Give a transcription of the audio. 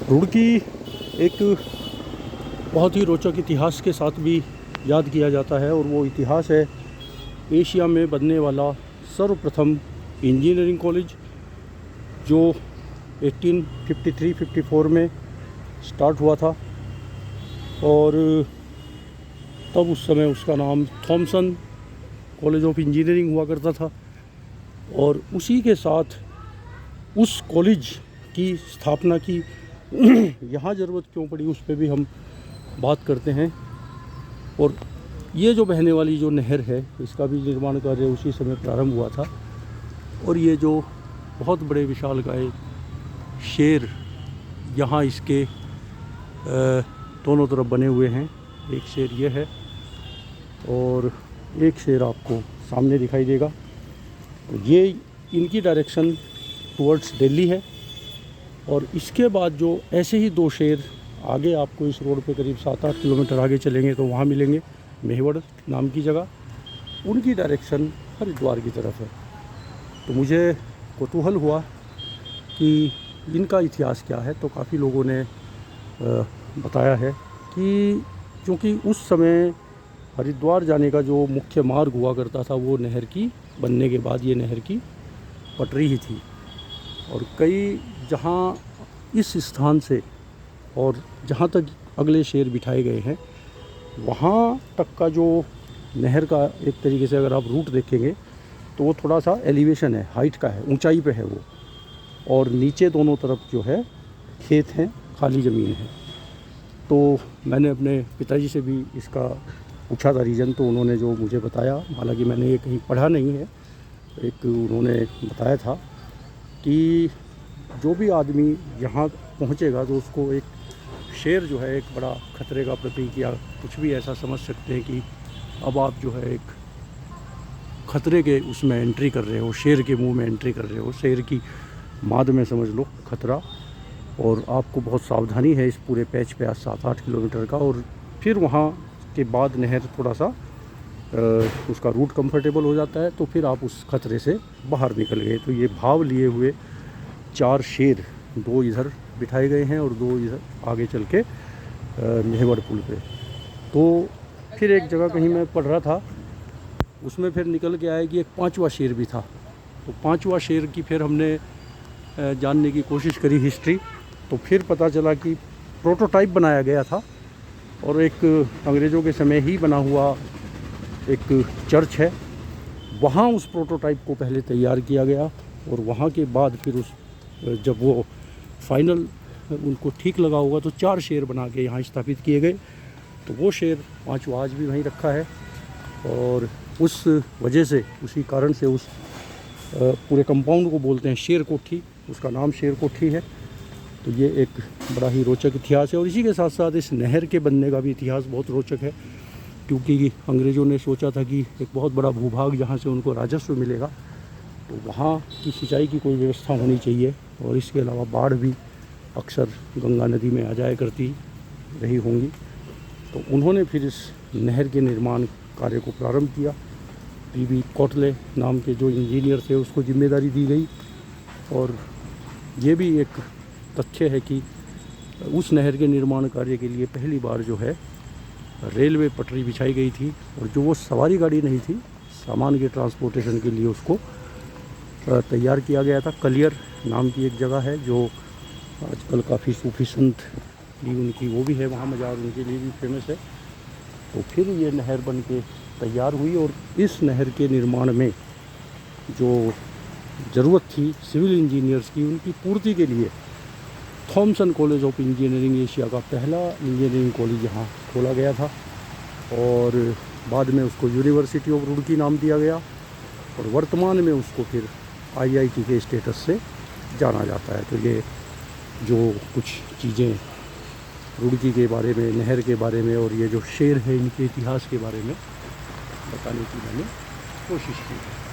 रुड़की एक बहुत ही रोचक इतिहास के साथ भी याद किया जाता है, और वो इतिहास है एशिया में बनने वाला सर्वप्रथम इंजीनियरिंग कॉलेज, जो 1853-54 में स्टार्ट हुआ था। और तब उस समय उसका नाम थॉमसन कॉलेज ऑफ इंजीनियरिंग हुआ करता था। और उसी के साथ उस कॉलेज की स्थापना की यहाँ ज़रूरत क्यों पड़ी, उस पर भी हम बात करते हैं। और ये जो बहने वाली जो नहर है, इसका भी निर्माण कार्य उसी समय प्रारंभ हुआ था। और ये जो बहुत बड़े विशालकाय शेर यहाँ इसके दोनों तरफ बने हुए हैं, एक शेर ये है और एक शेर आपको सामने दिखाई देगा। तो ये इनकी डायरेक्शन टुवर्ड्स दिल्ली है। और इसके बाद जो ऐसे ही दो शेर आगे आपको इस रोड पे करीब 7-8 किलोमीटर आगे चलेंगे तो वहाँ मिलेंगे, मेहवड़ नाम की जगह। उनकी डायरेक्शन हरिद्वार की तरफ है। तो मुझे कौतूहल हुआ कि इनका इतिहास क्या है। तो काफ़ी लोगों ने बताया है कि क्योंकि उस समय हरिद्वार जाने का जो मुख्य मार्ग हुआ करता था, वो नहर की बनने के बाद ये नहर की पटरी ही थी। और कई जहाँ इस स्थान से और जहाँ तक अगले शेर बिठाए गए हैं, वहाँ तक का जो नहर का एक तरीके से अगर आप रूट देखेंगे तो वो थोड़ा सा एलिवेशन है, हाइट का है, ऊंचाई पे है वो। और नीचे दोनों तरफ जो है खेत हैं, खाली ज़मीन है। तो मैंने अपने पिताजी से भी इसका पूछा था रीज़न, तो उन्होंने जो मुझे बताया, हालांकि मैंने ये कहीं पढ़ा नहीं है, एक उन्होंने बताया था कि जो भी आदमी यहाँ पहुँचेगा तो उसको एक शेर जो है एक बड़ा खतरे का प्रतीक या कुछ भी ऐसा समझ सकते हैं कि अब आप जो है एक खतरे के उसमें एंट्री कर रहे हो, शेर के मुंह में एंट्री कर रहे हो, शेर की माद में समझ लो खतरा। और आपको बहुत सावधानी है इस पूरे पैच पे 7-8 किलोमीटर का। और फिर वहाँ के बाद नहर थोड़ा सा उसका रूट कंफर्टेबल हो जाता है, तो फिर आप उस खतरे से बाहर निकल गए। तो ये भाव लिए हुए 4 शेर, 2 इधर बिठाए गए हैं और 2 इधर आगे चल के मेहवड़ पुल पे। तो फिर एक जगह कहीं मैं पढ़ रहा था, उसमें फिर निकल के आया कि एक 5वां शेर भी था। तो 5वां शेर की फिर हमने जानने की कोशिश करी हिस्ट्री। तो फिर पता चला कि प्रोटोटाइप बनाया गया था, और एक अंग्रेज़ों के समय ही बना हुआ एक चर्च है, वहाँ उस प्रोटोटाइप को पहले तैयार किया गया। और वहाँ के बाद फिर उस जब वो फाइनल उनको ठीक लगा होगा तो 4 शेर बना के यहाँ स्थापित किए गए। तो वो शेर 5वां आज भी वहीं रखा है। और उस वजह से, उसी कारण से उस पूरे कंपाउंड को बोलते हैं शेर कोठी, उसका नाम शेर कोठी है। तो ये एक बड़ा ही रोचक इतिहास है। और इसी के साथ साथ इस नहर के बनने का भी इतिहास बहुत रोचक है, क्योंकि अंग्रेज़ों ने सोचा था कि एक बहुत बड़ा भूभाग जहाँ से उनको राजस्व मिलेगा, तो वहाँ की सिंचाई की कोई व्यवस्था होनी चाहिए। और इसके अलावा बाढ़ भी अक्सर गंगा नदी में आ जाया करती रही होंगी। तो उन्होंने फिर इस नहर के निर्माण कार्य को प्रारंभ किया। पीबी कोटले नाम के जो इंजीनियर थे, उसको जिम्मेदारी दी गई। और ये भी एक तथ्य है कि उस नहर के निर्माण कार्य के लिए पहली बार जो है रेलवे पटरी बिछाई गई थी। और जो वो सवारी गाड़ी नहीं थी, सामान के ट्रांसपोर्टेशन के लिए उसको तैयार किया गया था। कलियर नाम की एक जगह है जो आजकल काफ़ी सूफी संत भी उनकी वो भी है, वहाँ मज़ार उनके लिए भी फेमस है। तो फिर ये नहर बन के तैयार हुई। और इस नहर के निर्माण में जो ज़रूरत थी सिविल इंजीनियर्स की, उनकी पूर्ति के लिए Thomson college of engineering Asia का पहला इंजीनियरिंग कॉलेज यहाँ खोला गया था। और बाद में उसको यूनिवर्सिटी ऑफ रुड़की नाम दिया गया। और वर्तमान में उसको फिर IIT के स्टेटस से जाना जाता है। तो ये जो कुछ चीज़ें रुड़की के बारे में, नहर के बारे में, और ये जो शेर है इनके इतिहास के बारे में बताने की मैंने कोशिश की है।